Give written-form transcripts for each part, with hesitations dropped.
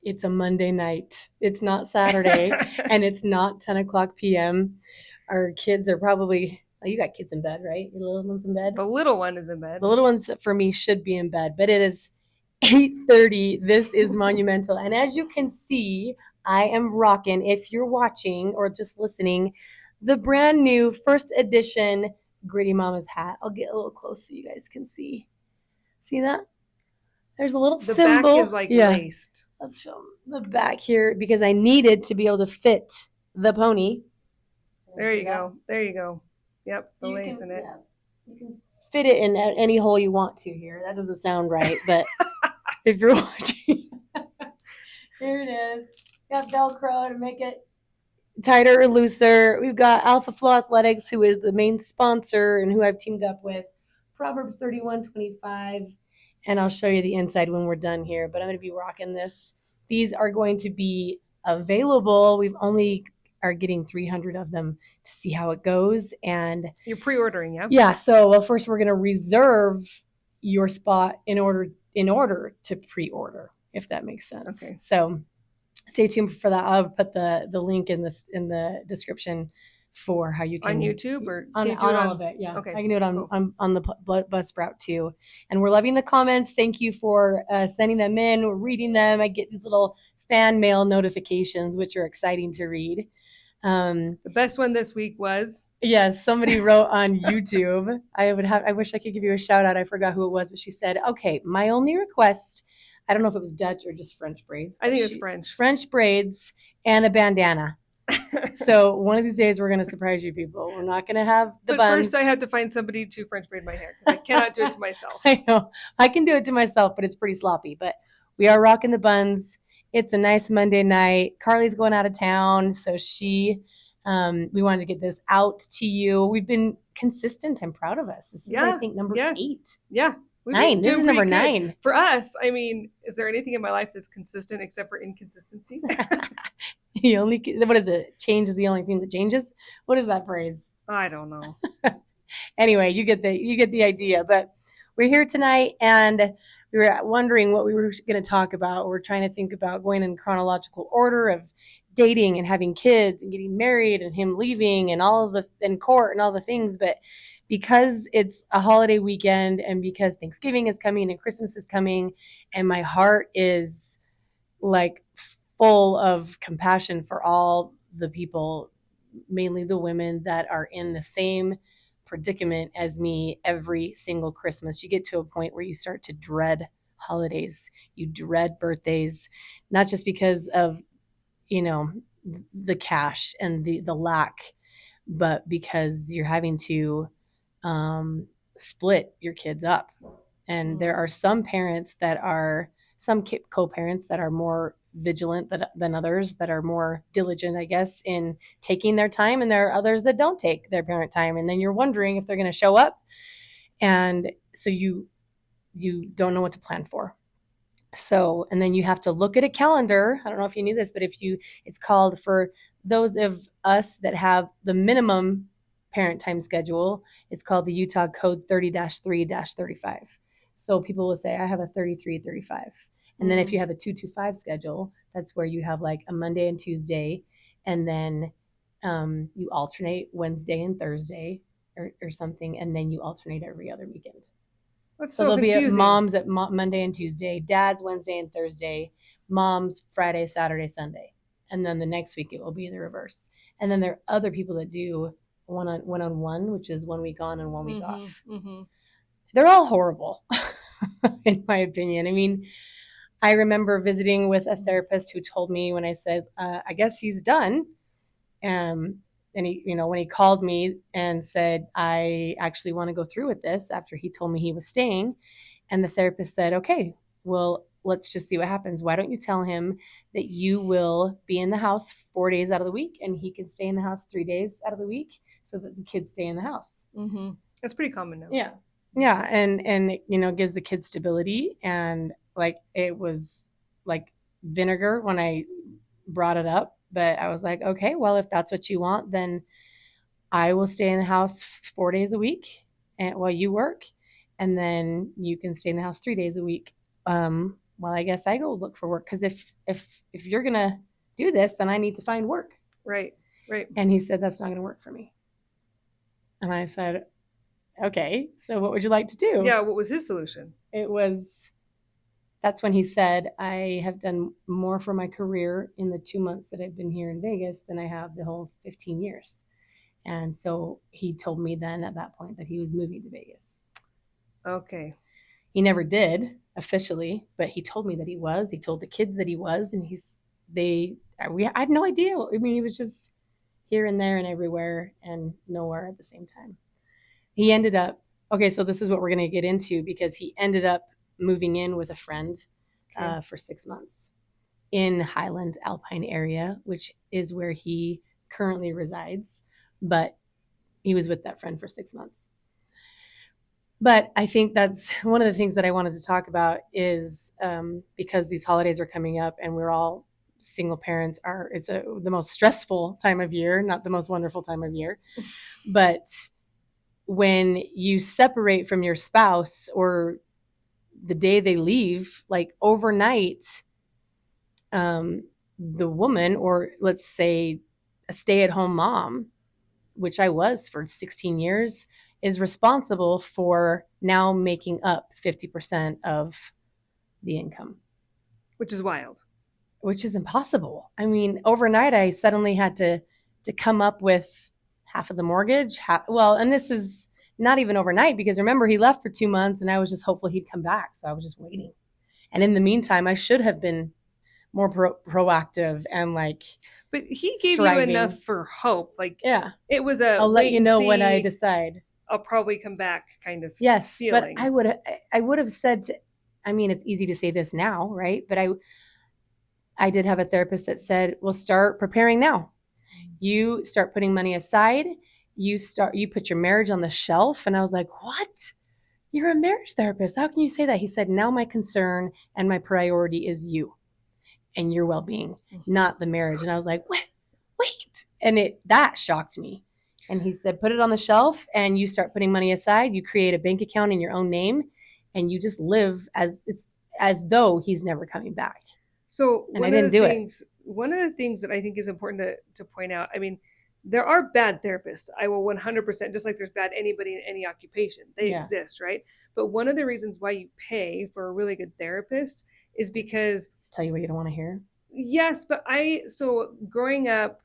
it's a Monday night. It's not Saturday and it's not 10 o'clock p.m. Our kids are probably, you got kids in bed, right? Your little one's in bed? The little one is in bed. The little ones for me should be in bed, but it is 8:30. This is monumental. And as you can see, I am rocking, if you're watching or just listening, the brand new first edition Gritty Mama's hat. I'll get a little close so you guys can see. See that? There's a little symbol. The back is laced. Let's show the back here because I needed to be able to fit the pony. There you go. There you go. Yep, the lace in it. Yeah, you can fit it in any hole you want to here. That doesn't sound right, but if you're watching, here it is. Got Velcro to make it tighter or looser. We've got Alpha Flow Athletics, who is the main sponsor and who I've teamed up with. Proverbs 31:25. And I'll show you the inside when we're done here. But I'm going to be rocking this. These are going to be available. We've only are getting 300 of them to see how it goes. And you're pre-ordering, yeah? Yeah. So first we're going to reserve your spot in order to pre-order, if that makes sense. Okay. So stay tuned for that. I'll put the link in the description for how you can on YouTube or on all of it. Yeah. Okay. I can do it on the Buzzsprout too. And we're loving the comments. Thank you for sending them in. We're reading them. I get these little fan mail notifications, which are exciting to read. The best one this week was somebody wrote on YouTube. I wish I could give you a shout out. I forgot who it was, but she said, "Okay, my only request, I don't know if it was Dutch or just French braids. I think it's French. French braids and a bandana." So one of these days we're going to surprise you people. We're not going to have the buns. First I have to find somebody to French braid my hair because I cannot do it to myself. I know. I can do it to myself, but it's pretty sloppy. But we are rocking the buns. It's a nice Monday night. Carly's going out of town, so we wanted to get this out to you. We've been consistent. I'm proud of us. This is, I think, number 8. Yeah. 9. This is number 9. For us, I mean, is there anything in my life that's consistent except for inconsistency? What is it? Change is the only thing that changes? What is that phrase? I don't know. Anyway, you get the idea. But we're here tonight, and we were wondering what we were going to talk about. We're trying to think about going in chronological order of dating and having kids and getting married and him leaving and in court and all the things. But because it's a holiday weekend and because Thanksgiving is coming and Christmas is coming, and my heart is like full of compassion for all the people, mainly the women that are in the same predicament as me every single Christmas. You get to a point where you start to dread holidays. You dread birthdays, not just because of, the cash and the lack, but because you're having to split your kids up. And there are some parents some co-parents that are more vigilant than others, that are more diligent, I guess, in taking their time. And there are others that don't take their parent time. And then you're wondering if they're going to show up. And so you don't know what to plan for. So, and then you have to look at a calendar. I don't know if you knew this, but it's called, for those of us that have the minimum parent time schedule, it's called the Utah Code 30-3-35. So people will say, I have a 33-35. And then if you have a 2-5 schedule, that's where you have like a Monday and Tuesday, and then you alternate Wednesday and Thursday or something, and then you alternate every other weekend. That's so there'll be moms at Monday and Tuesday, dads Wednesday and Thursday, moms Friday, Saturday, Sunday. And then the next week it will be the reverse. And then there are other people that do one-on-one, which is 1 week on and 1 week off. Mm-hmm. They're all horrible, in my opinion. I mean, I remember visiting with a therapist who told me when I said, I guess he's done. And he, when he called me and said, I actually want to go through with this, after he told me he was staying. And the therapist said, okay, well, let's just see what happens. Why don't you tell him that you will be in the house 4 days out of the week, and he can stay in the house 3 days out of the week, so that the kids stay in the house. Mm-hmm. That's pretty common now. Yeah. Yeah. And gives the kids stability. And like, it was like vinegar when I brought it up, but I was like, okay, well, if that's what you want, then I will stay in the house 4 days a week while you work. And then you can stay in the house 3 days a week, well, I guess I go look for work, because if you're gonna do this, then I need to find work. Right. Right. And he said, that's not gonna work for me. And I said, okay, so what would you like to do? Yeah. What was his solution? It was, that's when he said, I have done more for my career in the 2 months that I've been here in Vegas than I have the whole 15 years. And so he told me then at that point that he was moving to Vegas. Okay. He never did officially, but he told me that he was. He told the kids that he was, and I had no idea. I mean, he was just here and there and everywhere and nowhere at the same time. He ended up, okay, so this is what we're going to get into, because he ended up moving in with a friend for 6 months in Highland Alpine area, which is where he currently resides. But he was with that friend for 6 months. But I think that's one of the things that I wanted to talk about is because these holidays are coming up and we're all single parents, it's the most stressful time of year, not the most wonderful time of year. But when you separate from your spouse or the day they leave, like overnight, the woman, or let's say a stay-at-home mom, which I was for 16 years, is responsible for now making up 50% of the income. Which is wild. Which is impossible. I mean, overnight I suddenly had to come up with half of the mortgage. And this is not even overnight, because remember, he left for 2 months and I was just hopeful he'd come back. So I was just waiting. And in the meantime, I should have been more proactive and like. But he gave you enough for hope. Like, yeah, it was I'll let you know when I decide. I'll probably come back kind of yes feeling. But I would have said I mean, it's easy to say this now, right? But I did have a therapist that said, well, start preparing now. You start putting money aside. You put your marriage on the shelf. And I was like, what? You're a marriage therapist. How can you say that? He said, now my concern and my priority is you and your well-being, not the marriage. And I was like, wait. And that shocked me. And he said, put it on the shelf and you start putting money aside. You create a bank account in your own name and you just live as though he's never coming back. So one of the things that I think is important to point out, I mean, there are bad therapists. I will 100%, just like there's bad anybody in any occupation. They exist, right? But one of the reasons why you pay for a really good therapist is because... To tell you what you don't want to hear? Yes, but so growing up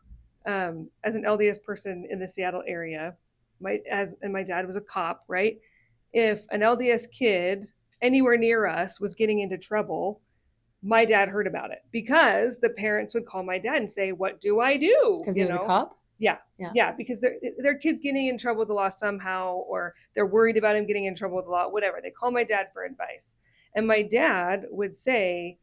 as an LDS person in the Seattle area, and my dad was a cop, right? If an LDS kid anywhere near us was getting into trouble, my dad heard about it because the parents would call my dad and say, what do I do? Because he was a cop? Yeah, because their kid's getting in trouble with the law somehow, or they're worried about him getting in trouble with the law, whatever. They call my dad for advice. And my dad would say,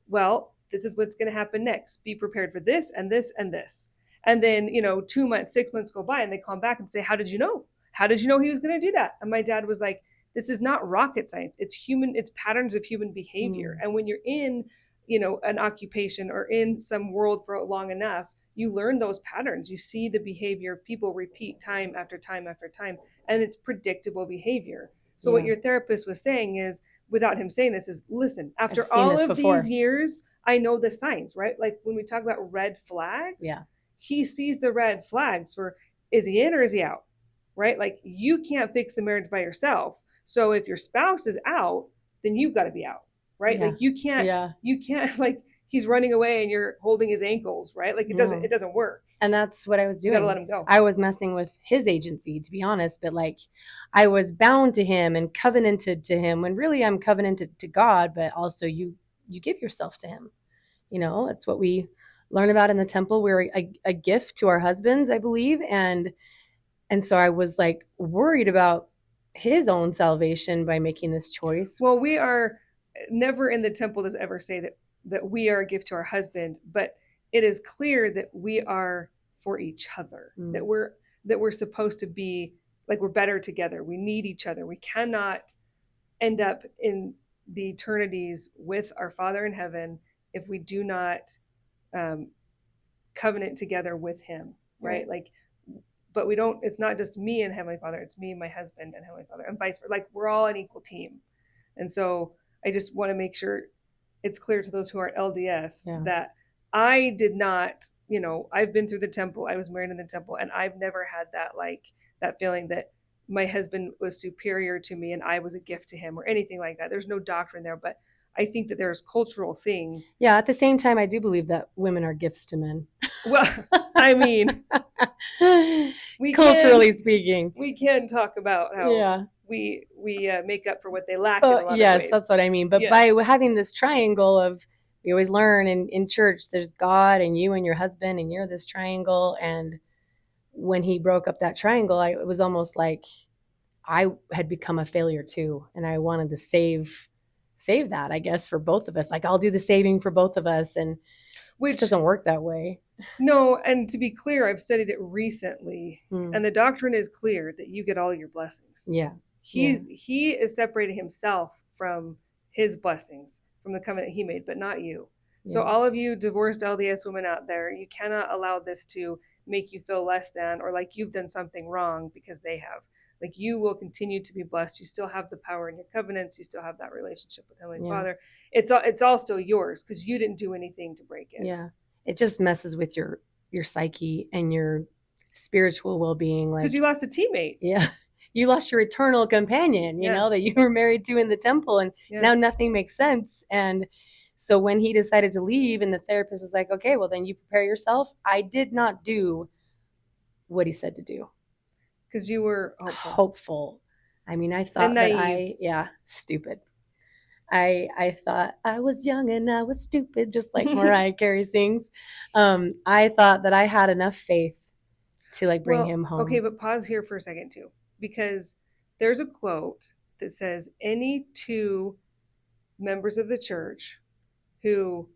well, this is what's going to happen next. Be prepared for this and this and this. And then, 2 months, 6 months go by and they call back and say, how did you know? How did you know he was going to do that? And my dad was like, this is not rocket science. It's patterns of human behavior. And when you're in, an occupation or in some world for long enough, you learn those patterns. You see the behavior of people repeat time after time after time, and it's predictable behavior. So what your therapist was saying is, without him saying this, is listen, after all of these years, I know the signs, right? Like when we talk about red flags, he sees the red flags for, is he in or is he out? Right? Like, you can't fix the marriage by yourself. So if your spouse is out, then you've got to be out, right? Like you can't like, he's running away and you're holding his ankles, right? Like it doesn't work. And that's what I was doing. You gotta let him go. I was messing with his agency, to be honest, but like I was bound to him and covenanted to him, when really I'm covenanted to God, but also you give yourself to him. It's what we learn about in the temple. We're a gift to our husbands, I believe. And so I was like worried about his own salvation by making this choice. Well, we are never in the temple does ever say that we are a gift to our husband, but it is clear that we are for each other, that we're supposed to be like, we're better together. We need each other. We cannot end up in the eternities with our Father in heaven if we do not covenant together with him, right? Like, but we don't, it's not just me and Heavenly Father, it's me and my husband and Heavenly Father, and vice versa. Like, we're all an equal team. And so I just want to make sure it's clear to those who are LDS Yeah. that I did not, I've been through the temple. I was married in the temple, and I've never had that, like, that feeling that my husband was superior to me and I was a gift to him or anything like that. There's no doctrine there, but I think that there's cultural things. Yeah. At the same time, I do believe that women are gifts to men. Well, I mean, we Culturally can speaking. we can talk about how Yeah. we make up for what they lack in a lot of Yes, ways. that's what I mean. But by Yes. having this triangle of, we always learn in church, there's God and you and your husband, and you're this triangle. And when he broke up that triangle, it was almost like I had become a failure too, and I wanted to save that, I guess, for both of us. Like, I'll do the saving for both of us, and it just Which, doesn't work that way. no, and to be clear, I've studied it recently, Mm. and the doctrine is clear that you get all your blessings. Yeah. He is separating himself from his blessings, from the covenant he made, but not you. So Yeah. all of you divorced LDS women out there, you cannot allow this to make you feel less than or like you've done something wrong because they have. Like, you will continue to be blessed. You still have the power in your covenants. You still have that relationship with Heavenly Yeah. Father. It's all still yours because you didn't do anything to break it. Yeah. It just messes with your psyche and your spiritual well-being. Like, Because you lost a teammate. yeah, you lost your eternal companion, Yeah. that you were married to in the temple, and Yeah. now nothing makes sense. And so when he decided to leave, and the therapist is like, okay, well, then you prepare yourself. I did not do what he said to do. Because you were Hopeful. I mean, I thought and that naive. stupid. I thought I was young and I was stupid, just like Mariah Carey sings. I thought that I had enough faith to, like, bring him home. Okay, but pause here for a second too, because there's a quote that says any two members of the church who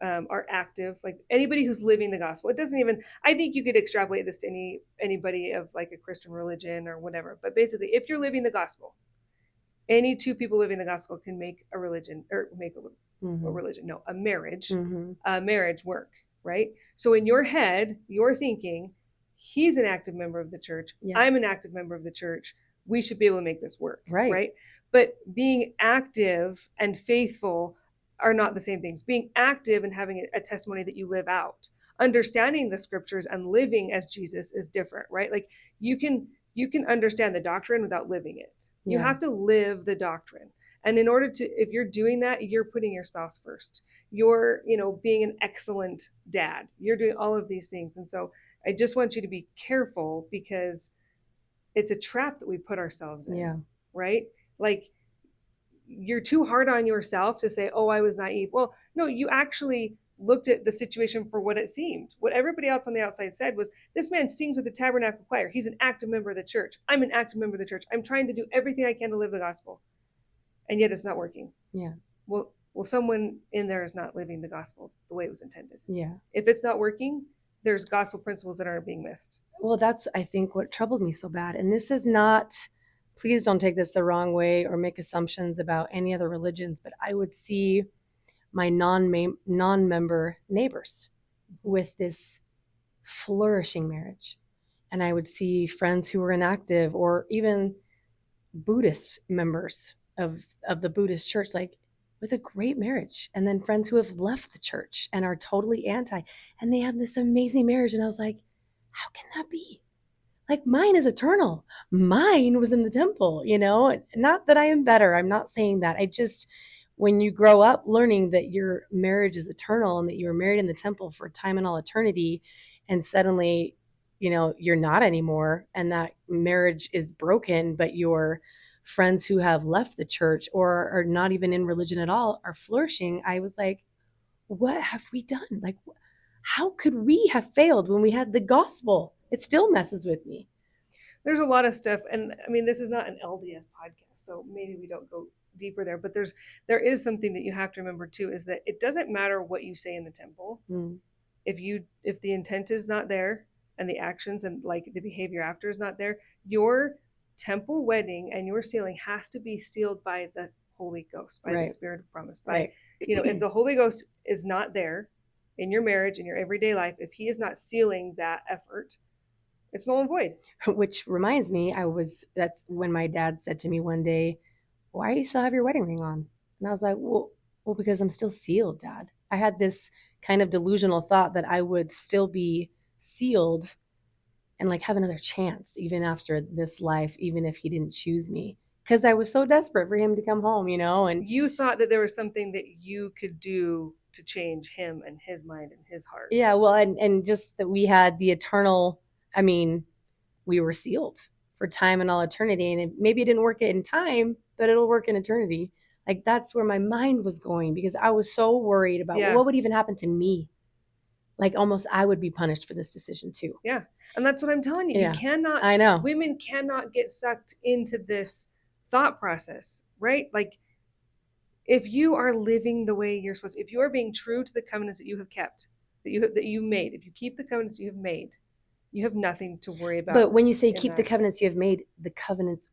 are active, like anybody who's living the gospel. It doesn't even. I think you could extrapolate this to anybody of like a Christian religion or whatever. But basically, if you're living the gospel, any two people living the gospel can make a religion or make a religion, no, a marriage, a marriage work, right? So in your head, you're thinking, he's an active member of the church. Yeah. I'm an active member of the church. We should be able to make this work, right? But being active and faithful are not the same things. Being active and having a testimony that you live out, understanding the scriptures and living as Jesus is different, right? Like, you can understand the doctrine without living it. You have to live the doctrine. And in order to, if you're doing that, you're putting your spouse first. You're, being an excellent dad. You're doing all of these things. And so I just want you to be careful, because it's a trap that we put ourselves in, right? Like, you're too hard on yourself to say, oh, I was naive. Well, no, you actually looked at the situation for what it seemed. What everybody else on the outside said was, this man sings with the tabernacle choir. He's an active member of the church. I'm an active member of the church. I'm trying to do everything I can to live the gospel. And yet it's not working. Yeah. Well, someone in there is not living the gospel the way it was intended. Yeah. If it's not working, there's gospel principles that aren't being missed. Well, that's, I think, what troubled me so bad. And this is not, please don't take this the wrong way or make assumptions about any other religions, but I would see my non-member neighbors with this flourishing marriage. And I would see friends who were inactive, or even Buddhist members of the Buddhist church, like, with a great marriage. And then friends who have left the church and are totally anti, and they have this amazing marriage. And I was like, how can that be? Like, mine is eternal. Mine was in the temple, not that I am better. I'm not saying that. I just, when you grow up learning that your marriage is eternal and that you were married in the temple for time and all eternity, and suddenly, you're not anymore, and that marriage is broken, but your friends who have left the church or are not even in religion at all are flourishing, I was like, what have we done? Like, how could we have failed when we had the gospel? It still messes with me. There's a lot of stuff, and I mean, this is not an LDS podcast, so maybe we don't go deeper there, but there is something that you have to remember too, is that it doesn't matter what you say in the temple. If the intent is not there, and the actions and like the behavior after is not there, your temple wedding and your sealing has to be sealed by the Holy Ghost, by the Spirit of promise. If the Holy Ghost is not there in your marriage, in your everyday life, if he is not sealing that effort, it's null and void. Which reminds me, that's when my dad said to me one day, why do you still have your wedding ring on? And I was like, well, Well, because I'm still sealed, Dad. I had this kind of delusional thought that I would still be sealed and like have another chance even after this life, even if he didn't choose me. Because I was so desperate for him to come home, and You thought that there was something that you could do to change him and his mind and his heart. yeah, well, and just that we had the eternal, I mean, we were sealed for time and all eternity. And maybe it didn't work in time, but it'll work in eternity. Like that's where my mind was going because I was so worried about Yeah. what would even happen to me. Like almost I would be punished for this decision too. Yeah. And that's what I'm telling you. Yeah, You cannot, I know. women cannot get sucked into this thought process, right? Like if you are living the way you're supposed to, if you are being true to the covenants that you have kept, that you made, if you keep the covenants you have made, you have nothing to worry about. But when you say in keep the that. covenants you have made, the covenants,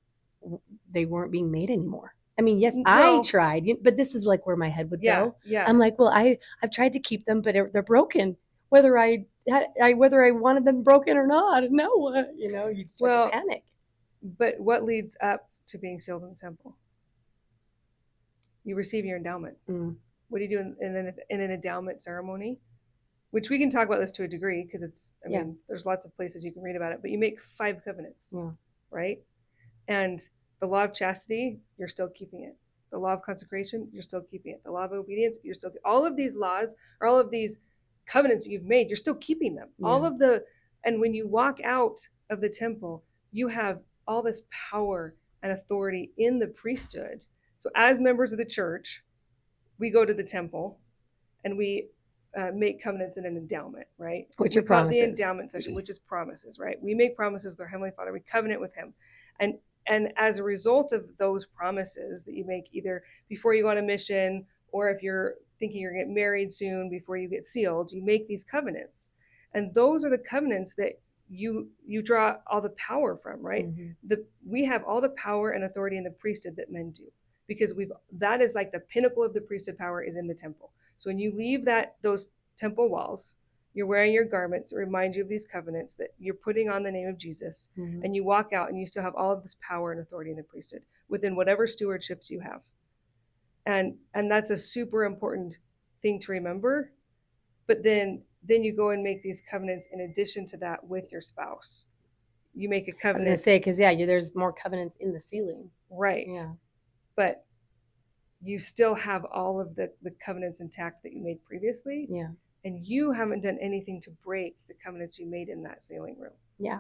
they weren't being made anymore. I mean, yes, I Well, tried, but this is like where my head would yeah, go. yeah. I'm like, well, I've tried to keep them, but they're broken. Whether I wanted them broken or not, no, you'd start to panic. But what leads up to being sealed in the temple? You receive your endowment. What do you do in an endowment ceremony? Which we can talk about this to a degree because I mean, there's lots of places you can read about it, but you make 5 covenants, right? And the law of chastity, you're still keeping it. The law of consecration, you're still keeping it. The law of obedience, you're still, all of these laws or all of these covenants you've made, you're still keeping them. Yeah. And when you walk out of the temple, you have all this power and authority in the priesthood. So as members of the church, we go to the temple and we make covenants in an endowment, right? Which are promises. The endowment session, which is promises, right? We make promises with our Heavenly Father. We covenant with Him. And as a result of those promises that you make either before you go on a mission or if you're thinking you're going to get married soon before you get sealed, you make these covenants. And those are the covenants that you draw all the power from, right? We have all the power and authority in the priesthood that men do because that is like the pinnacle of the priesthood power is in the temple. So when you leave those temple walls, you're wearing your garments that remind you of these covenants that you're putting on the name of Jesus, and you walk out and you still have all of this power and authority in the priesthood within whatever stewardships you have. And that's a super important thing to remember. But then you go and make these covenants in addition to that with your spouse. You make a covenant. I was going to say, because there's more covenants in the sealing. Right. Yeah. But you still have all of the covenants intact that you made previously. Yeah. And you haven't done anything to break the covenants you made in that sealing room. Yeah.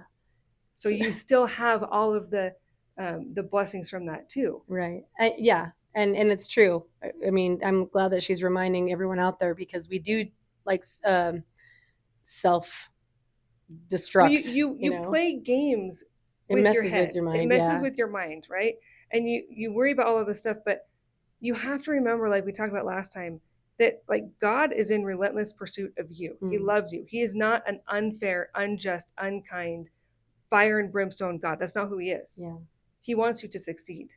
So you still have all of the blessings from that too. Right. Yeah. And it's true. I mean, I'm glad that she's reminding everyone out there because we do like self destruct. Well, you play games with your head. With your mind, it messes with your mind, right? And you worry about all of this stuff, but you have to remember, like we talked about last time, that like God is in relentless pursuit of you. He loves you. He is not an unfair, unjust, unkind, fire and brimstone God. That's not who He is. Yeah. He wants you to succeed.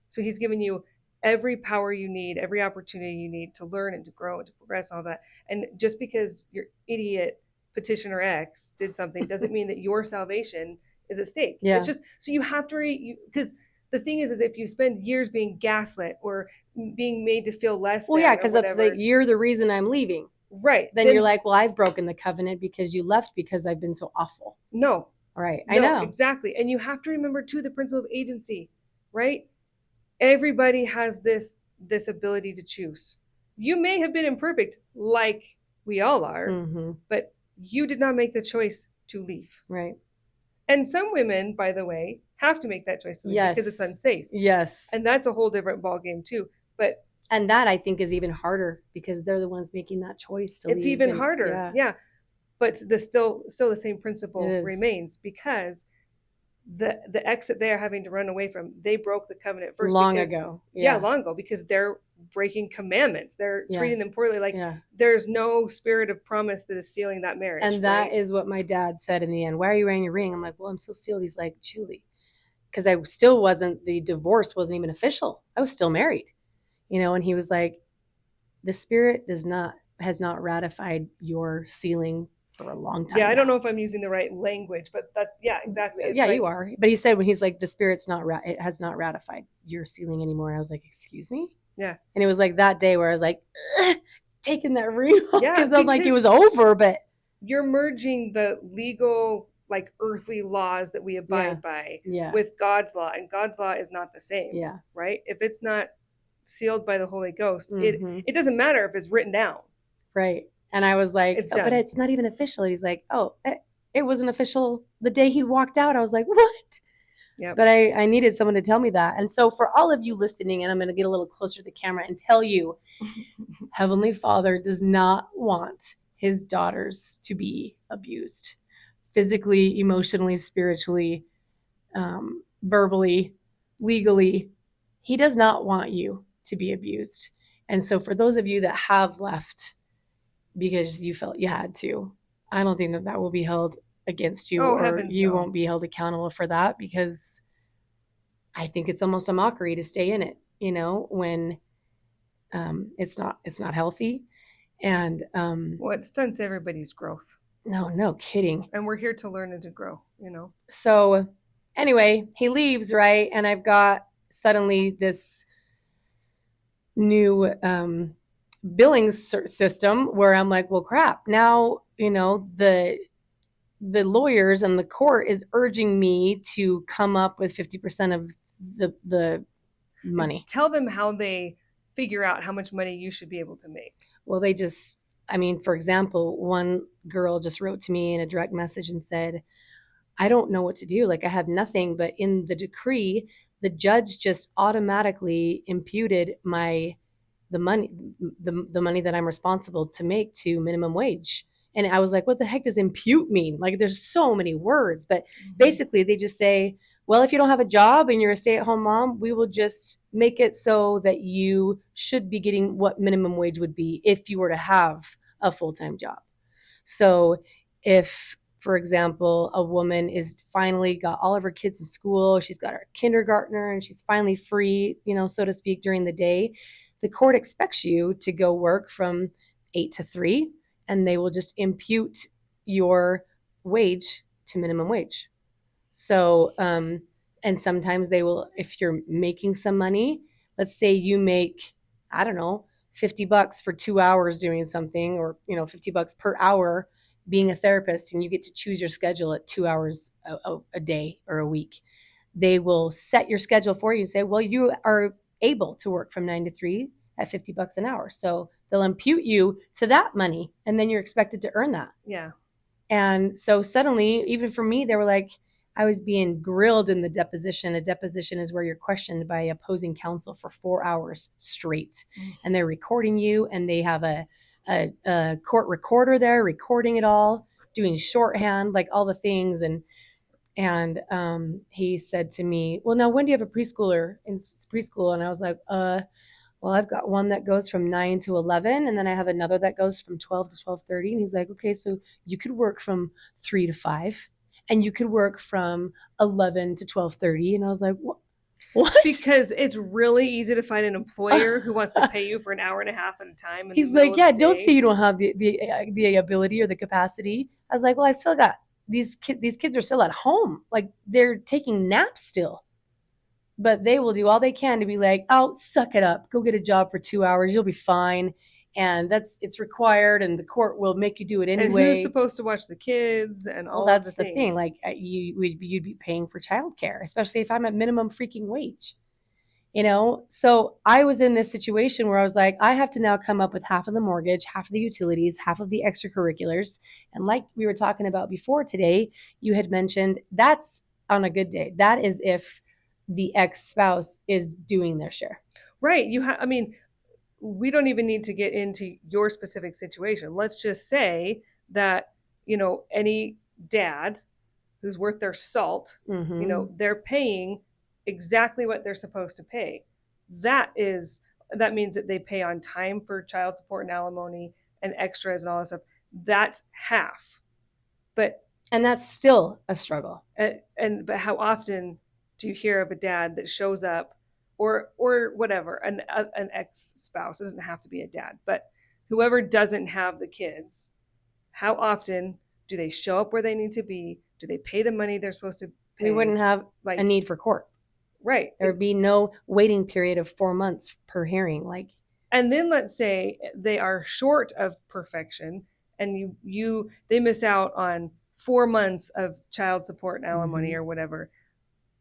So He's given you every power you need, every opportunity you need to learn and to grow and to progress and all that. And just because your idiot petitioner X did something doesn't mean that your salvation is at stake. Yeah. It's just, so you have to because the thing is if you spend years being gaslit or being made to feel less well, yeah, because that's like, you're the reason I'm leaving. Right. Then you're like, well, I've broken the covenant because you left because I've been so awful. No. Right. I know. Exactly. And you have to remember too, the principle of agency, right? Everybody has this ability to choose. You may have been imperfect like we all are, but you did not make the choice to leave. Right. And some women, by the way, have to make that choice to leave because it's unsafe. Yes. And that's a whole different ballgame too. And that I think is even harder because they're the ones making that choice to leave. It's even harder. Yeah. But still the same principle remains because the ex that they are having to run away from, they broke the covenant first. Long ago. Yeah, long ago, because they're breaking commandments. They're treating them poorly. Like there's no spirit of promise that is sealing that marriage. And that is what my dad said in the end. Why are you wearing your ring? I'm like, well, I'm still sealed. He's like, Julie, because I still the divorce wasn't even official. I was still married, and he was like, the spirit has not ratified your sealing for a long time. Yeah, I don't know if I'm using the right language, but that's, exactly. It's you are. But he said when he's like, the spirit's it has not ratified your sealing anymore. I was like, excuse me? Yeah. And it was like that day where I was like, taking that ring off Yeah, because I'm like, it because was over, but you're merging the legal, like earthly laws that we yeah, abide by yeah, with God's law, and God's law is not the same, yeah. right? If it's not sealed by the Holy Ghost, Mm-hmm. it doesn't matter if it's written down. Right. And I was like, It's oh, but done. it's not even official. He's like, oh, it wasn't official the day he walked out. I was like, what? Yep. But I needed someone to tell me that. And so for all of you listening, and I'm going to get a little closer to the camera and tell you, Heavenly Father does not want his daughters to be abused physically, emotionally, spiritually, verbally, legally. He does not want you to be abused. And so for those of you that have left because you felt you had to, I don't think that will be held against you, Oh, or heavens you no. won't be held accountable for that, because I think it's almost a mockery to stay in it, when it's not healthy. And Well, it stunts everybody's growth. no kidding. And we're here to learn and to grow. So anyway, he leaves, right? And I've got suddenly this new billing system where I'm like, well, crap. Now, the lawyers and the court is urging me to come up with 50% of the money. And tell them how they figure out how much money you should be able to make. Well, for example, one girl just wrote to me in a direct message and said, I don't know what to do. Like, I have nothing, but in the decree, the judge just automatically imputed the money that I'm responsible to make to minimum wage. And I was like, what the heck does impute mean? Like, there's so many words, but basically they just say, well, if you don't have a job and you're a stay-at-home mom, we will just make it so that you should be getting what minimum wage would be if you were to have a full-time job. So if, for example, a woman is finally got all of her kids in school, she's got her kindergartner, and she's finally free, so to speak, during the day, the court expects you to go work from 8 to 3, and they will just impute your wage to minimum wage. So, and sometimes they will, if you're making some money, let's say you make, I don't know, $50 for 2 hours doing something, or, $50 per hour being a therapist, and you get to choose your schedule at 2 hours a day or a week. They will set your schedule for you and say, well, you are able to work from 9 to 3 at $50 an hour. So they'll impute you to that money, and then you're expected to earn that. Yeah. And so suddenly, even for me, they were like, I was being grilled in the deposition. A deposition is where you're questioned by opposing counsel for 4 hours straight. And they're recording you, and they have a court recorder there recording it all, doing shorthand, like all the things. And he said to me, well, now when do you have a preschooler in preschool? And I was like, well, I've got one that goes from 9 to 11, and then I have another that goes from 12 to 12:30. And he's like, okay, so you could work from 3 to 5, and you could work from 11 to 12:30. And I was like, what? Because it's really easy to find an employer who wants to pay you for an hour and a half at a time. He's like, yeah, don't say you don't have the ability or the capacity. I was like, well, I've still got these kids are still at home. Like, they're taking naps still. But they will do all they can to be like, oh, suck it up. Go get a job for 2 hours. You'll be fine. And it's required, and the court will make you do it anyway. And who's supposed to watch the kids and all that's of the thing. Like, you'd be paying for childcare, especially if I'm at minimum freaking wage. So I was in this situation where I was like, I have to now come up with half of the mortgage, half of the utilities, half of the extracurriculars. And like we were talking about before today, you had mentioned that's on a good day. That is if the ex-spouse is doing their share. Right. We don't even need to get into your specific situation. Let's just say that, any dad who's worth their salt, they're paying exactly what they're supposed to pay. That means that they pay on time for child support and alimony and extras and all that stuff. That's half. And that's still a struggle. But how often do you hear of a dad that shows up, or whatever, an ex-spouse, doesn't have to be a dad, but whoever doesn't have the kids, how often do they show up where they need to be? Do they pay the money they're supposed to pay? We wouldn't have a need for court. Right. There would be no waiting period of 4 months per hearing. Like, And then let's say they are short of perfection, and they miss out on 4 months of child support and alimony or whatever.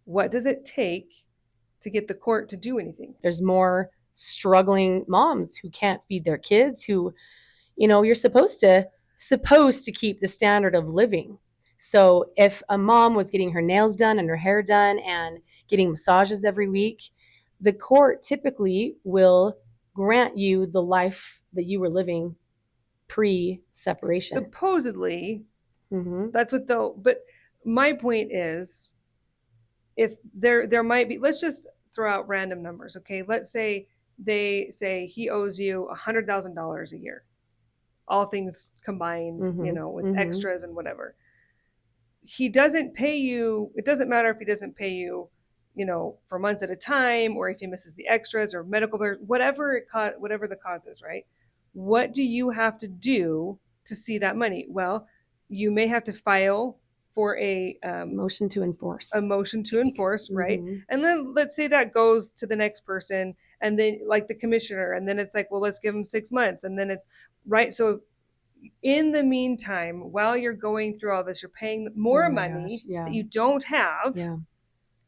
What does it take to get the court to do anything? there's more struggling moms who can't feed their kids, who, you're supposed to keep the standard of living. So if a mom was getting her nails done and her hair done and getting massages every week, the court typically will grant you the life that you were living pre-separation. Supposedly, Mm-hmm. that's what they'll. But my point is, if there might be, let's just throw out random numbers, okay? Let's say they say he owes you $100,000 a year, all things combined, with extras and whatever. He doesn't pay you. It doesn't matter if he doesn't pay you, for months at a time, or if he misses the extras or medical bills, whatever the cause is, right? What do you have to do to see that money? Well, you may have to file for a motion to enforce. Right? And then let's say that goes to the next person, and then like the commissioner, and then it's like, well, let's give him 6 months, and then it's right. So in the meantime, while you're going through all this, you're paying more money that you don't have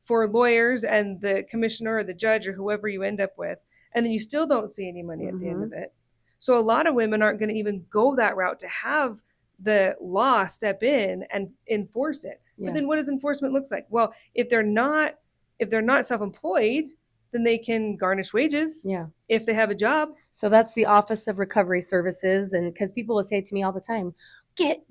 for lawyers and the commissioner or the judge or whoever you end up with, and then you still don't see any money at the end of it. So a lot of women aren't going to even go that route to have the law step in and enforce it. But then what does enforcement look like? Well, if they're not self-employed, then they can garnish wages if they have a job. So that's the Office of Recovery Services. And because people will say to me all the time, get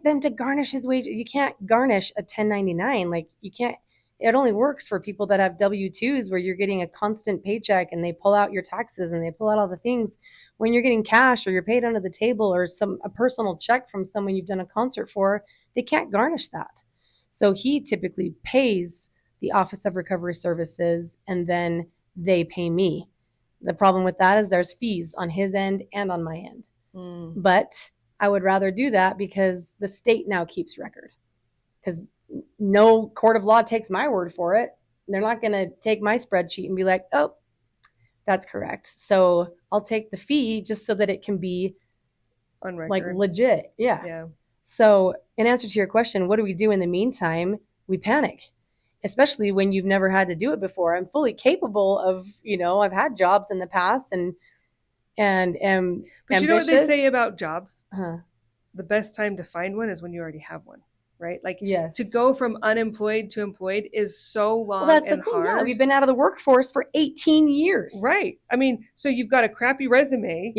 them to garnish his wages. You can't garnish a 1099. Like, you can't. It only works for people that have W-2s where you're getting a constant paycheck and they pull out your taxes and they pull out all the things. When you're getting cash or you're paid under the table or a personal check from someone you've done a concert for, they can't garnish that. So he typically pays the Office of Recovery Services, and then they pay me. The problem with that is there's fees on his end and on my end. But I would rather do that because the state now keeps record. Because no court of law takes my word for it. They're not going to take my spreadsheet and be like, oh, that's correct. So I'll take the fee just so that it can be on record, like legit. Yeah. So in answer to your question, what do we do in the meantime? We panic, especially when you've never had to do it before. I'm fully capable of, I've had jobs in the past and am But ambitious. You know what they say about jobs? The best time to find one is when you already have one. Right? Like, to go from unemployed to employed is so long and hard. Yeah. We've been out of the workforce for 18 years. Right. I mean, so you've got a crappy resume,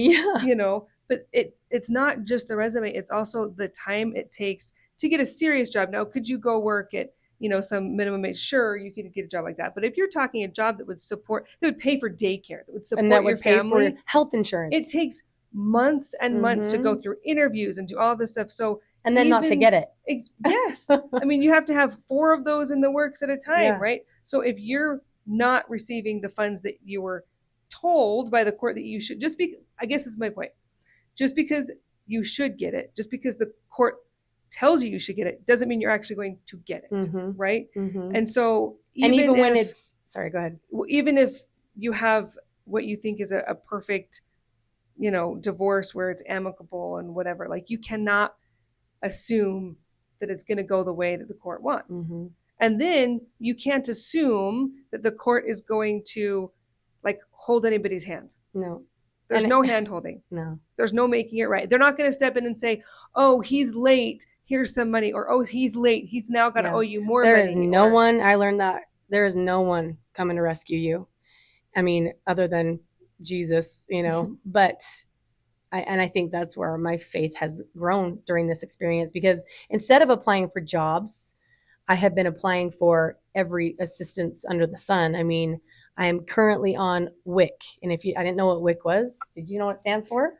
but it's not just the resume. It's also the time it takes to get a serious job. Now, could you go work at, some minimum wage? Sure, you could get a job like that. But if you're talking a job that would pay for daycare, that would support and that would your family, pay for health insurance. It takes months and months to go through interviews and do all this stuff. So and then not to get it. Yes. I mean, you have to have 4 of those in the works at a time, right? So if you're not receiving the funds that you were told by the court that you should, I guess this is my point. Just because you should get it, just because the court tells you should get it, doesn't mean you're actually going to get it, right? And so even when it's, sorry, go ahead. Even if you have what you think is a perfect, divorce where it's amicable and whatever, like, you cannot assume that it's going to go the way that the court wants. And then you can't assume that the court is going to, like, hold anybody's hand. No. There's no hand holding. No. There's no making it right. They're not going to step in and say, oh, he's late, here's some money. Or, oh, he's late, he's now got to owe you more money. There is no one, I learned that, there is no one coming to rescue you. I mean, other than Jesus, but I think that's where my faith has grown during this experience, because instead of applying for jobs, I have been applying for every assistance under the sun. I mean, I am currently on WIC. And I didn't know what WIC was. Did you know what it stands for?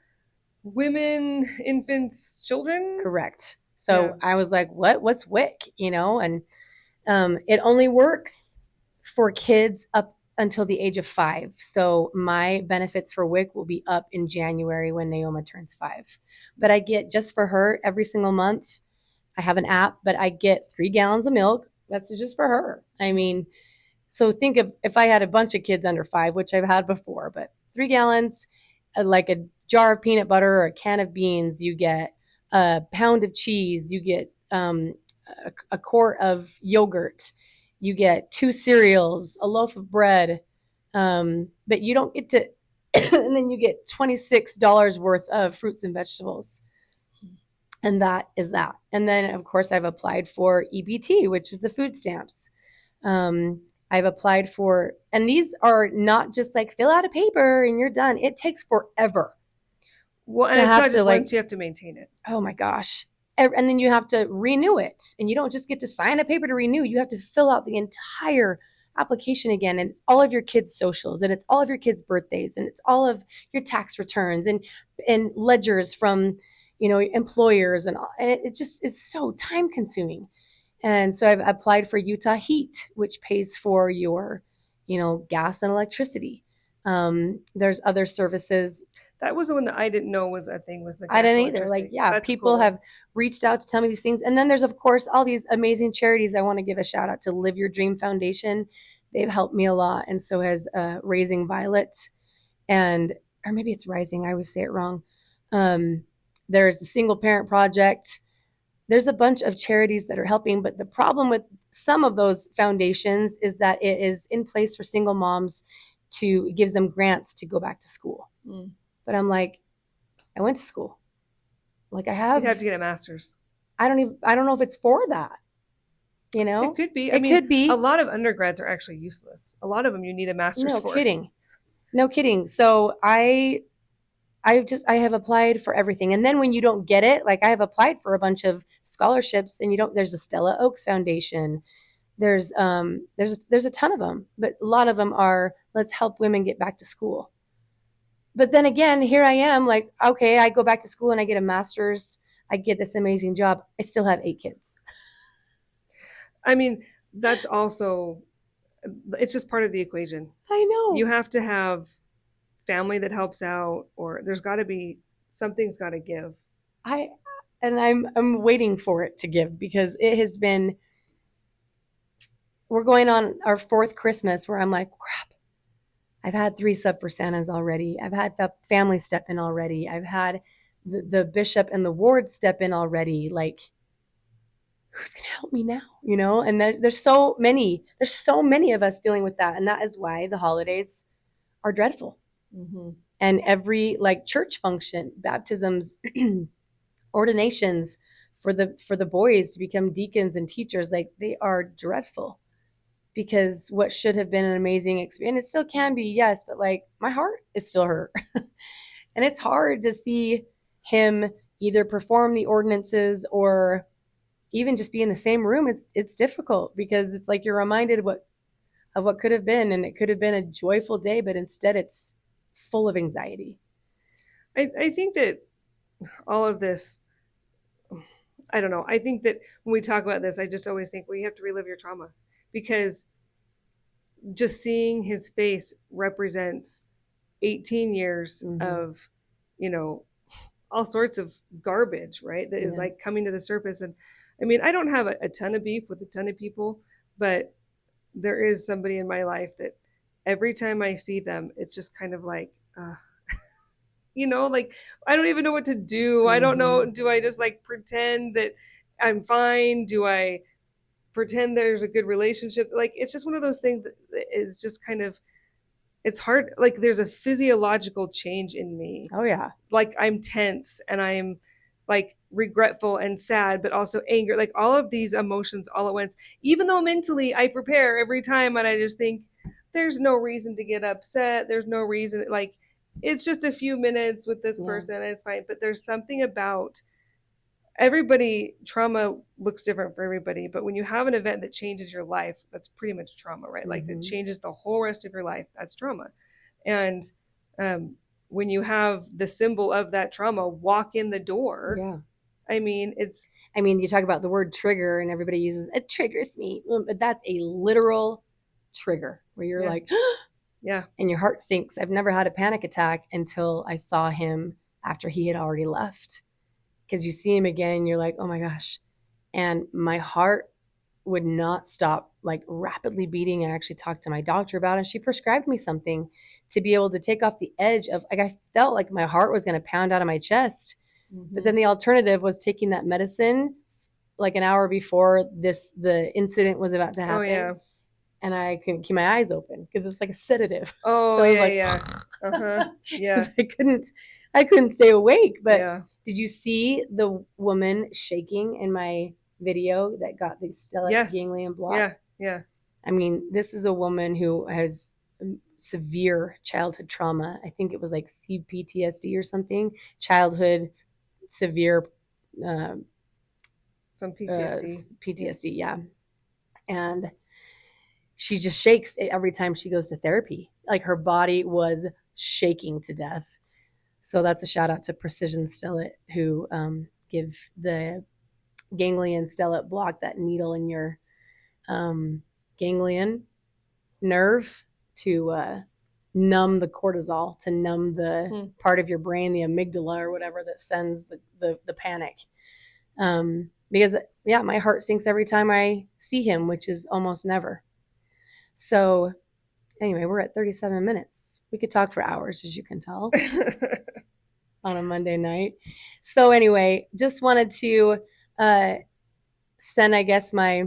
Women, infants, children? Correct. So I was like, what's WIC? And it only works for kids up until the age of 5. So my benefits for WIC will be up in January when Naoma turns 5. But I get, just for her, every single month, I have an app, but I get 3 gallons of milk. That's just for her. I mean, So think of if I had a bunch of kids under 5, which I've had before, but 3 gallons, like a jar of peanut butter or a can of beans, you get a pound of cheese, you get a quart of yogurt, you get 2 cereals, a loaf of bread, but you don't get to, and then you get $26 worth of fruits and vegetables. And that is that. And then, of course, I've applied for EBT, which is the food stamps. I've applied for, and these are not just like fill out a paper and you're done. It takes forever. Well, and it's not just once, you have to maintain it. Oh my gosh. And then you have to renew it. And you don't just get to sign a paper to renew. You have to fill out the entire application again. And it's all of your kids' socials, and it's all of your kids' birthdays, and it's all of your tax returns and ledgers from, employers. And it just is so time consuming. And so I've applied for Utah Heat, which pays for your, gas and electricity. There's other services. That was the one that I didn't know was a thing, was the gas I didn't either. Like, yeah, That's people cool. have reached out to tell me these things. And then there's, of course, all these amazing charities. I want to give a shout out to Live Your Dream Foundation. They've helped me a lot. And so has Raising Violet. Or maybe it's Rising. I always say it wrong. There's the Single Parent Project. There's a bunch of charities that are helping. But the problem with some of those foundations is that it is in place for single moms it gives them grants to go back to school. But I'm like, I went to school. Like, You have to get a master's. I don't know if it's for that. It could be. It could be. A lot of undergrads are actually useless. A lot of them you need a master's for. No kidding. So I have applied for everything. And then when you don't get it, like I have applied for a bunch of scholarships, and there's the Stella Oaks Foundation. There's a ton of them, but a lot of them are, let's help women get back to school. But then again, here I am, like, okay, I go back to school and I get a master's. I get this amazing job. I still have 8 kids. That's also, it's just part of the equation. I know. You have to have family that helps out, or there's got to be, something's got to give. I'm waiting for it to give, because it has been, we're going on our 4th Christmas where I'm like, crap. I've had 3 sub for Santas already. I've had family step in already. I've had the bishop and the ward step in already. Like, who's going to help me now? And there's so many of us dealing with that. And that is why the holidays are dreadful. Mm-hmm. And every church function, baptisms, ordinations for the boys to become deacons and teachers, they are dreadful. Because what should have been an amazing experience, it still can be, yes, but my heart is still hurt. And it's hard to see him either perform the ordinances or even just be in the same room. It's difficult, because it's like you're reminded of what could have been, and it could have been a joyful day, but instead it's full of anxiety. I think that all of this, I don't know. I think that when we talk about this, I just always think, well, you have to relive your trauma. Because just seeing his face represents 18 years of, all sorts of garbage, right? That is coming to the surface. And I don't have a ton of beef with a ton of people, but there is somebody in my life that every time I see them, it's just kind of like, I don't even know what to do. I don't know. Do I just pretend that I'm fine? Do I pretend there's a good relationship? It's just one of those things that is just kind of, it's hard. There's a physiological change in me. Oh yeah. I'm tense, and I'm regretful and sad, but also anger, all of these emotions all at once, even though mentally I prepare every time, and I just think there's no reason to get upset. There's no reason, it's just a few minutes with this person and it's fine. But there's something about trauma looks different for everybody, but when you have an event that changes your life, that's pretty much trauma, right? That changes the whole rest of your life, that's trauma. And when you have the symbol of that trauma walk in the door, you talk about the word trigger, and everybody uses, it triggers me, but that's a literal trigger where you're and your heart sinks. I've never had a panic attack until I saw him after he had already left. Because you see him again, you're like, oh my gosh. And my heart would not stop, like rapidly beating. I actually talked to my doctor about it, and she prescribed me something to be able to take off the edge of, like, I felt like my heart was going to pound out of my chest. But then the alternative was taking that medicine like an hour before the incident was about to Oh happen, yeah. and I couldn't keep my eyes open because it's like a sedative. Oh So I was yeah, like, yeah. Uh-huh. Yeah. because I couldn't stay awake. But Yeah. did you see the woman shaking in my video that got the stellate Yes. ganglion block? Yeah. Yeah. I mean, this is a woman who has severe childhood trauma. I think it was like CPTSD or something, childhood severe uh, Some PTSD. PTSD, yeah. And she just shakes every time she goes to therapy. Like her body was shaking to death. So that's a shout out to Precision Stellate, who give the ganglion stellate block, that needle in your ganglion nerve to numb the cortisol, to numb the part of your brain, the amygdala or whatever, that sends the panic. Because, yeah, my heart sinks every time I see him, which is almost never. So anyway, we're at 37 minutes. We could talk for hours, as you can tell, on a Monday night. So anyway, just wanted to send, I guess, my,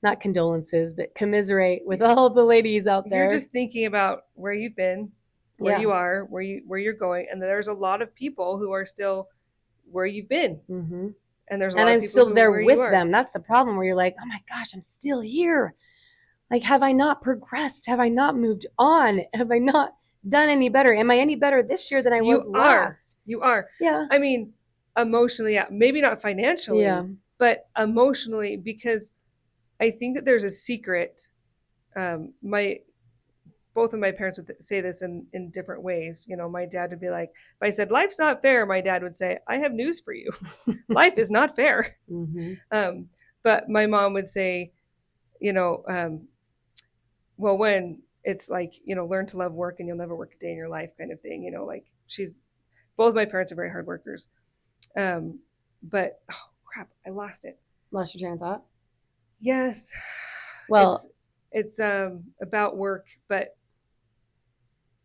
not condolences, but commiserate with all the ladies out there. You're just thinking about where you've been, where you are, where you're going, and there's a lot of people who are still where you've been. Mm-hmm. And there's a lot of I'm people still who there where with you are. them. That's the problem, where you're like, oh my gosh, I'm still here. Like, have I not progressed? Have I not moved on? Have I not done any better? Am I any better this year than I was last? You are. Yeah. I mean, emotionally, yeah. Maybe not financially, yeah, but emotionally, because I think that there's a secret. Both of my parents would say this in different ways. You know, my dad would be like, if I said life's not fair, my dad would say, I have news for you. Life is not fair. Mm-hmm. But my mom would say, you know, well, when it's like, you know, learn to love work and you'll never work a day in your life kind of thing, you know, like both my parents are very hard workers. But oh crap, I lost it. Lost your train of thought? Yes. Well, it's about work, but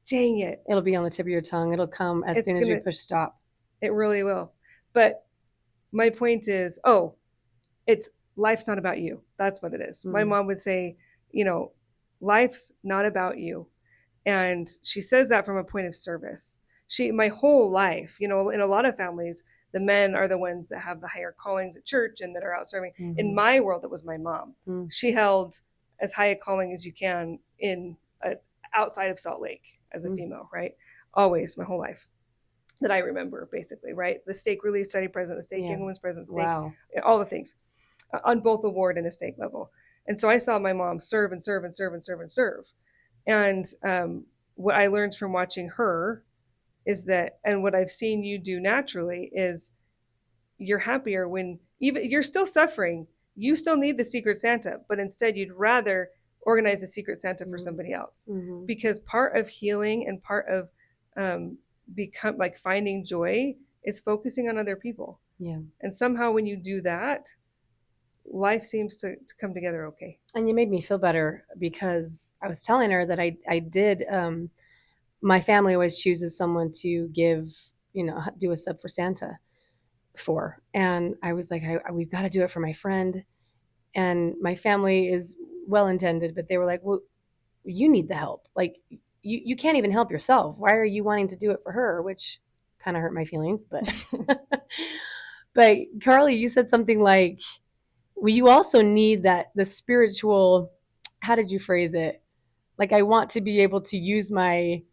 dang it. It'll be on the tip of your tongue. It'll come as soon as you push stop. It really will. But my point is, it's life's not about you. That's what it is. My mom would say, you know, life's not about you. And she says that from a point of service. My whole life, you know, in a lot of families, the men are the ones that have the higher callings at church and that are out serving. Mm-hmm. In my world, it was my mom. Mm-hmm. She held as high a calling as you can outside of Salt Lake as a female, right? Always, my whole life that I remember, basically, right? The stake relief study president, the stake women's president, stake, all the things on both the ward and a stake level. And so I saw my mom serve and serve and serve and serve and serve. And what I learned from watching her is that, and what I've seen you do naturally, is you're happier when even you're still suffering. You still need the Secret Santa, but instead you'd rather organize a Secret Santa for somebody else. Mm-hmm. Because part of healing and part of become like finding joy is focusing on other people. Yeah. And somehow when you do that, life seems to come together okay. And you made me feel better, because I was telling her that I did, my family always chooses someone to give, you know, do a sub for Santa for. And I was like, we've got to do it for my friend. And my family is well-intended, but they were like, well, you need the help. Like, you can't even help yourself. Why are you wanting to do it for her? Which kind of hurt my feelings. But, but Carly, you said something like, well, you also need the spiritual, how did you phrase it? Like, I want to be able to use my,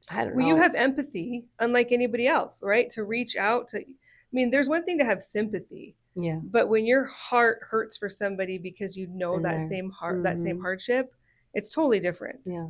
I don't know. You have empathy, unlike anybody else, right? To reach out to, I mean, there's one thing to have sympathy. Yeah. But when your heart hurts for somebody because you know that same hardship, it's totally different. Yeah.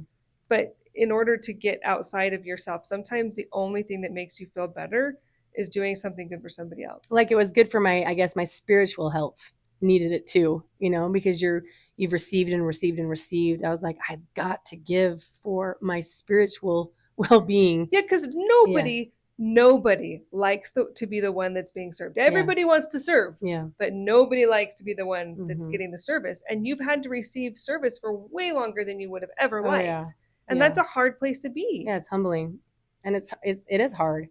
But in order to get outside of yourself, sometimes the only thing that makes you feel better is doing something good for somebody else. Like, it was good for my spiritual health. Needed it too, you know, because you've received and received and received. I was like, I've got to give for my spiritual well-being. Yeah, because nobody nobody likes to be the one that's being served. Everybody wants to serve, Yeah. but nobody likes to be the one that's Mm-hmm. getting the service. And you've had to receive service for way longer than you would have ever Oh yeah. liked. And Yeah. that's a hard place to be. Yeah, it's humbling. And it is hard.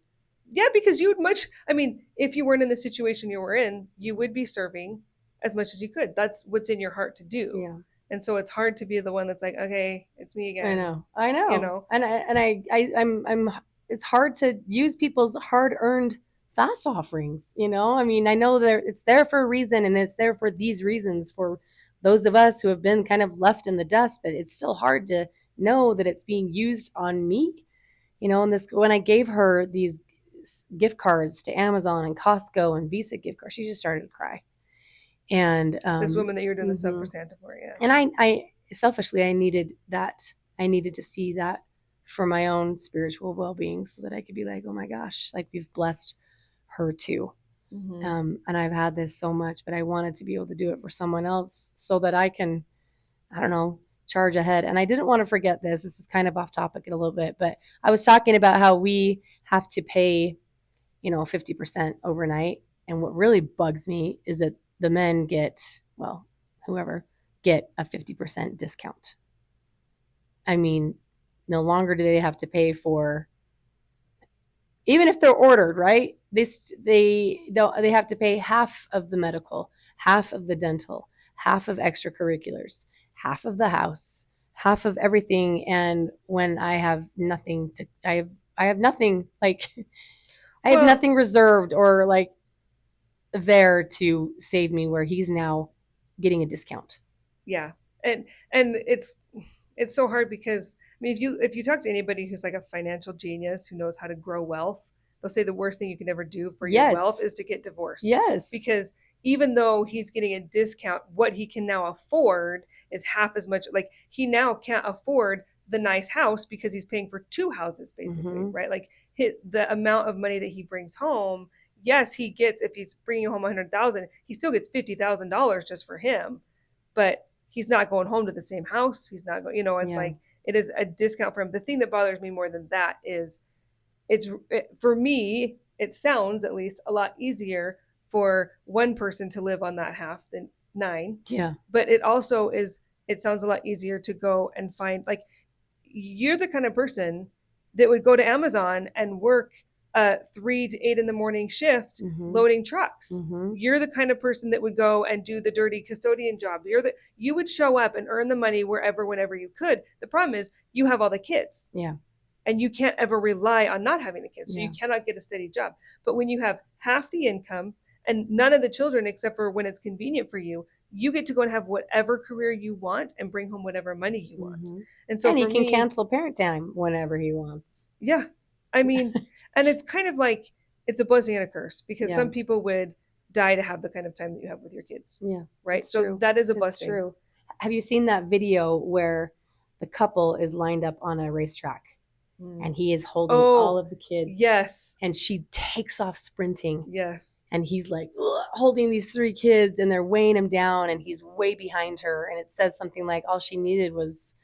Yeah, because you would much, I mean, if you weren't in the situation you were in, you would be serving as much as you could. That's what's in your heart to do. Yeah. And so it's hard to be the one that's like, okay, it's me I again. know. I know. You know? I'm it's hard to use people's hard-earned fast offerings, you know? I mean, I know it's there for a reason and it's there for these reasons for those of us who have been kind of left in the dust, but it's still hard to know that it's being used on me. You know, and this when I gave her these gift cards to Amazon and Costco and Visa gift cards, she just started to cry. And This woman that you're doing the stuff for mhm. Santa for, yeah. And I selfishly I needed that. I needed to see that for my own spiritual well-being so that I could be like, oh my gosh, like we've blessed her too. And I've had this so much, but I wanted to be able to do it for someone else so that I can, I don't know, charge ahead. And I didn't want to forget this. This is kind of off topic a little bit, but I was talking about how we have to pay, 50% overnight. And what really bugs me is that the men get, well, whoever, get a 50% discount. I mean, no longer do they have to pay for, even if they're ordered, right? They have to pay half of the medical, half of the dental, half of extracurriculars, half of the house, half of everything. And when I have nothing to, I have nothing like I have nothing reserved or like there to save me where he's now getting a discount. Yeah. And it's so hard because I mean if you talk to anybody who's like a financial genius who knows how to grow wealth, they'll say the worst thing you can ever do for your wealth is to get divorced. Yes. Because even though he's getting a discount, what he can now afford is half as much. Like he now can't afford the nice house because he's paying for two houses basically, right? Like the amount of money that he brings home, yes, he gets, if he's bringing home 100,000, he still gets $50,000 just for him, but he's not going home to the same house. He's not going, it's like it is a discount for him. The thing that bothers me more than that is for me, it sounds at least a lot easier for one person to live on that half than 9. Yeah. But it sounds a lot easier to go and find, like, you're the kind of person that would go to Amazon and work a 3 to 8 in the morning shift loading trucks. You're the kind of person that would go and do the dirty custodian job. You would show up and earn the money wherever, whenever you could. The problem is you have all the kids. Yeah. And you can't ever rely on not having the kids. So you cannot get a steady job. But when you have half the income and none of the children, except for when it's convenient for you, you get to go and have whatever career you want and bring home whatever money you want. And so he can cancel parent time whenever he wants. Yeah. I mean, and it's kind of like, it's a blessing and a curse because some people would die to have the kind of time that you have with your kids. Yeah. Right. So true. That is a blessing. That's true. Have you seen that video where the couple is lined up on a racetrack and he is holding all of the kids? Yes. And she takes off sprinting. Yes. And he's like holding these 3 kids and they're weighing him down and he's way behind her. And it says something like all she needed was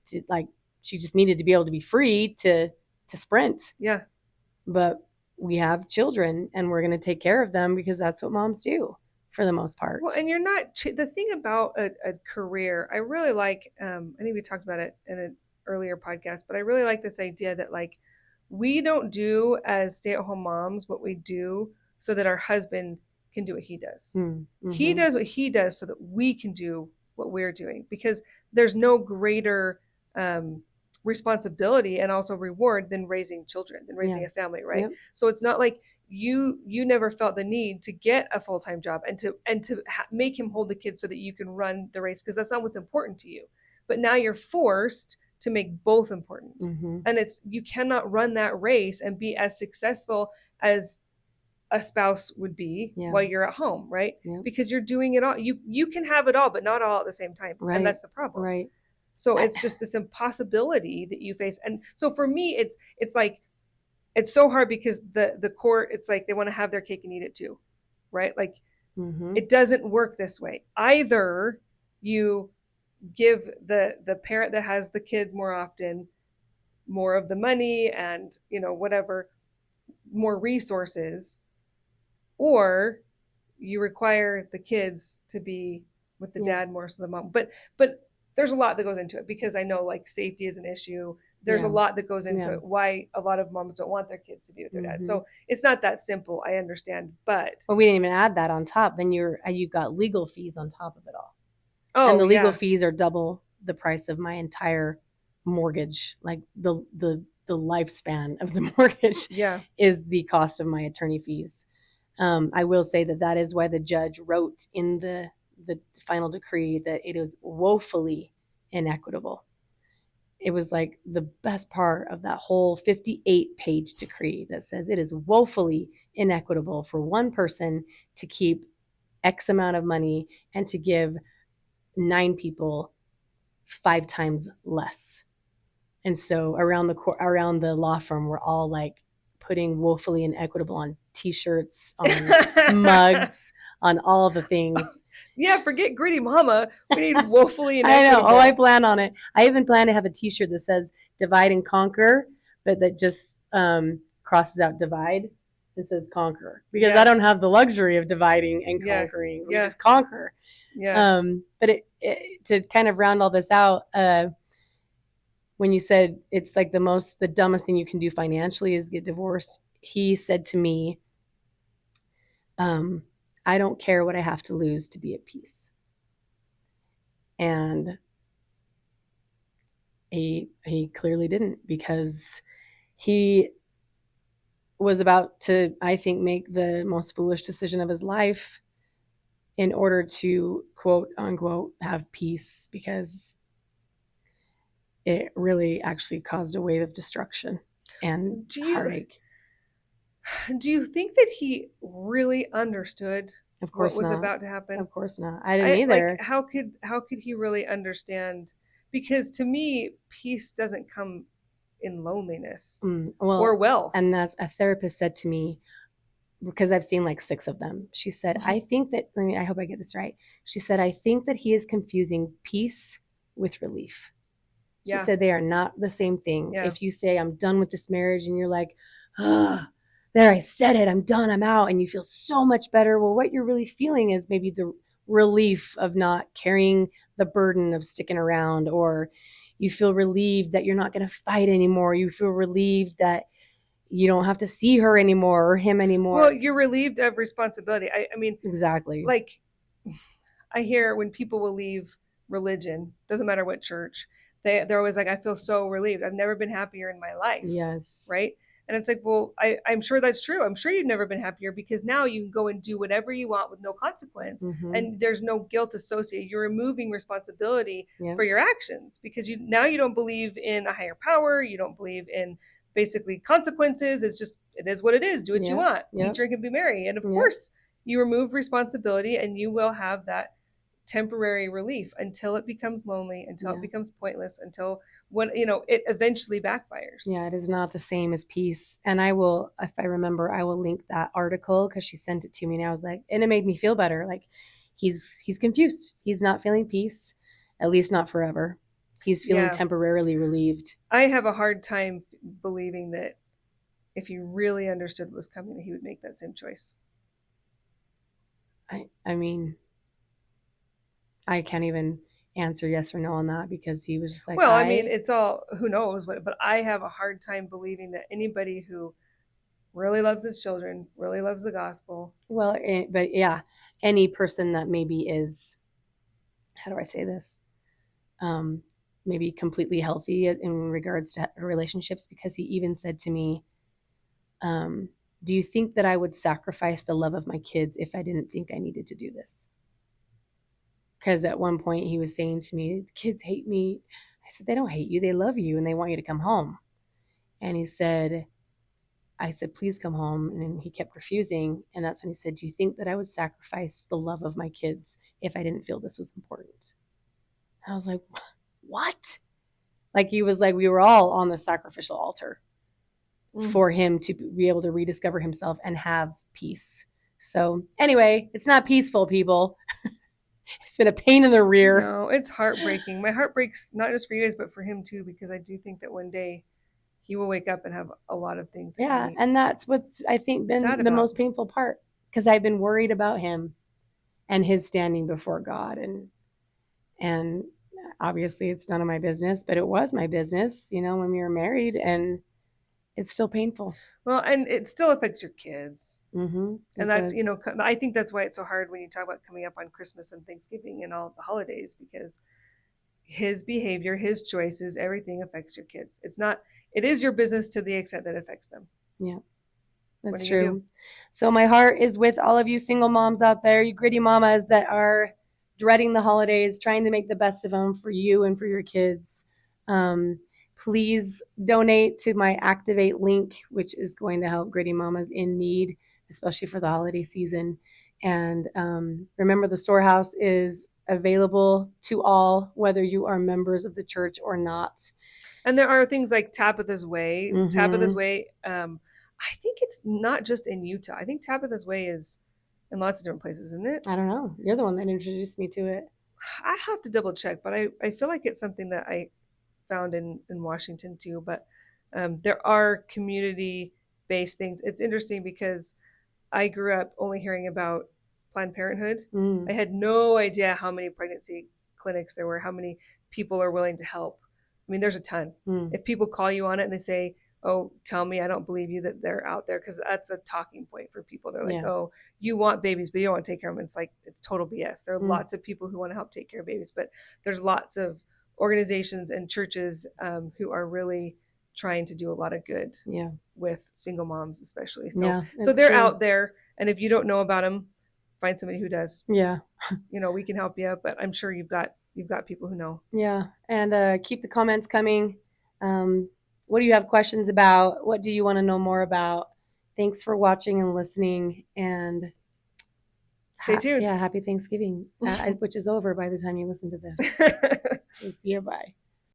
to, like, she just needed to be able to be free to sprint. Yeah. But we have children and we're going to take care of them because that's what moms do for the most part. Well, and you're not, the thing about a career, I really like, I think we talked about it in an earlier podcast, but I really like this idea that, like, we don't do as stay-at-home moms what we do so that our husband can do what he does. He does what he does so that we can do what we're doing, because there's no greater responsibility and also reward than raising children, than raising a family, right? So it's not like you never felt the need to get a full-time job and to make him hold the kids so that you can run the race, because that's not what's important to you. But now you're forced to make both important. And you cannot run that race and be as successful as a spouse would be while you're at home, right? Because you're doing it all. You can have it all, but not all at the same time. And that's the problem. Right. So it's just this impossibility that you face. And so for me, it's like, it's so hard because the court, it's like they want to have their cake and eat it too, right? Like it doesn't work this way. Either you give the parent that has the kid more often more of the money and whatever, more resources, or you require the kids to be with the Yeah. dad more so than the mom. But there's a lot that goes into it, because I know like safety is an issue. There's a Yeah. lot that goes into Yeah. it, why a lot of moms don't want their kids to be with their dad. Mm-hmm. So it's not that simple. I understand, but Well, we didn't even add that on top. Then you've got legal fees on top of it all, and oh the legal yeah, fees are double the price of my entire mortgage. Like the lifespan of the mortgage yeah, is the cost of my attorney fees. I will say that that is why the judge wrote in the final decree that it is woefully inequitable. It was like the best part of that whole 58-page decree that says it is woefully inequitable for one person to keep X amount of money and to give 9 people 5 times less. And so around the law firm, we're all like putting woefully inequitable on T-shirts, on mugs, on all the things. yeah. Forget gritty mama. We need woefully I know. inequitable. Oh, I plan on it. I even plan to have a T-shirt that says "Divide and Conquer," but that just crosses out "divide" and says "conquer," because I Yeah, don't have the luxury of dividing and yeah, conquering. We yeah, just conquer. yeah. But to kind of round all this out, when you said it's like the dumbest thing you can do financially is get divorced, he said to me, I don't care what I have to lose to be at peace. And he clearly didn't, because he was about to, I think, make the most foolish decision of his life in order to quote unquote have peace, because it really actually caused a wave of destruction and Do you heartache. do you think that he really understood Of what course was not. about to happen? Of course not. I didn't I like, either. how could he really understand? Because to me, peace doesn't come in loneliness or Well, and wealth. that's a therapist said to me, because I've seen like 6 of them. She said, Mhm. I think that, I hope I get this right. She said, I think that he is confusing peace with relief. She Yeah, said they are not the same thing. yeah, If you say, I'm done with this marriage, and you're like, ah, there, I said it, I'm done, I'm out, and you feel so much better. Well, what you're really feeling is maybe the relief of not carrying the burden of sticking around, or you feel relieved that you're not going to fight anymore. You feel relieved that you don't have to see her anymore or him well, anymore. you're relieved of responsibility. I mean, Exactly. like, I hear when people will leave religion, doesn't matter what church, they're always like, I feel so relieved. I've never been happier in my life. Yes. Right. And it's like, well, I'm sure that's true. I'm sure you've never been happier, because now you can go and do whatever you want with no consequence. Mm-hmm. And there's no guilt associated. You're removing responsibility Yep. for your actions, because you don't believe in a higher power. You don't believe in basically consequences. It's just, it is what it is. Do what you Yep. want. Eat, Yep. drink, and be merry. And of Yep. course, you remove responsibility, and you will have that temporary relief until it becomes lonely, until it Yeah. becomes pointless, until it eventually backfires. Yeah, it is not the same as peace. And I will, if I remember, I will link that article because she sent it to me, and I was like, and it made me feel better. Like he's confused. He's not feeling peace, at least not forever. He's feeling Yeah, temporarily relieved. I have a hard time believing that if he really understood what was coming, that he would make that same choice. I mean, I can't even answer yes or no on that, because he was just like, Well, I mean, it's all, who knows what, but I have a hard time believing that anybody who really loves his children, really loves the gospel. well, but yeah, any person that maybe is, how do I say this? Um, Maybe completely healthy in regards to relationships, because he even said to me, do you think that I would sacrifice the love of my kids if I didn't think I needed to do this? Because at one point he was saying to me, the kids hate me. I said, they don't hate you. They love you and they want you to come home. And he said, I said, please come home. And he kept refusing. And that's when he said, do you think that I would sacrifice the love of my kids if I didn't feel this was important? And I was like, what? Like he was like, we were all on the sacrificial altar for him to be able to rediscover himself and have peace. So anyway, it's not peaceful, people. It's been a pain in the rear. No, it's heartbreaking. My heart breaks not just for you guys, but for him too, because I do think that one day he will wake up and have a lot of things that Yeah, he and that's what's I think sad been the about. most painful part because I've been worried about him and his standing before God and obviously it's none of my business, but it was my business, when we were married and it's still painful. Well, and it still affects your kids. And It that's, does. I think that's why it's so hard when you talk about coming up on Christmas and Thanksgiving and all the holidays, because his behavior, his choices, everything affects your kids. It is your business to the extent that it affects them. Yeah, What are that's you gonna do? true. So my heart is with all of you single moms out there, you gritty mamas that are dreading the holidays, trying to make the best of them for you and for your kids. Um, Please donate to my Activate link, which is going to help gritty mamas in need, especially for the holiday season. And remember, the storehouse is available to all, whether you are members of the church or not. And there are things like Tabitha's Way. Tabitha's Mm-hmm. Way, I think it's not just in Utah. I think Tabitha's Way is in lots of different places, isn't it? I don't know. You're the one that introduced me to it. I have to double check, but I feel like it's something that I found in Washington too. But there are community based things. It's interesting because I grew up only hearing about Planned Parenthood. I Mm. had no idea how many pregnancy clinics there were, how many people are willing to help. I mean, there's a ton. Mm. If people call you on it and they say, "Oh, tell me, I don't believe you that they're out there," because that's a talking point for people. They're like, Yeah. "Oh, you want babies, but you don't want to take care of them." It's like, it's total BS. There are Mm. lots of people who want to help take care of babies, but there's lots of organizations and churches who are really trying to do a lot of good Yeah. with single moms, especially. So, Yeah. so It's they're true. out there, and if you don't know about them, find somebody who does. Yeah. We can help you, but I'm sure you've got people who know. Yeah. And keep the comments coming. What do you have questions about? What do you want to know more about? Thanks for watching and listening. And Stay tuned. happy Thanksgiving, which is over by the time you listen to this. We'll see you. Bye.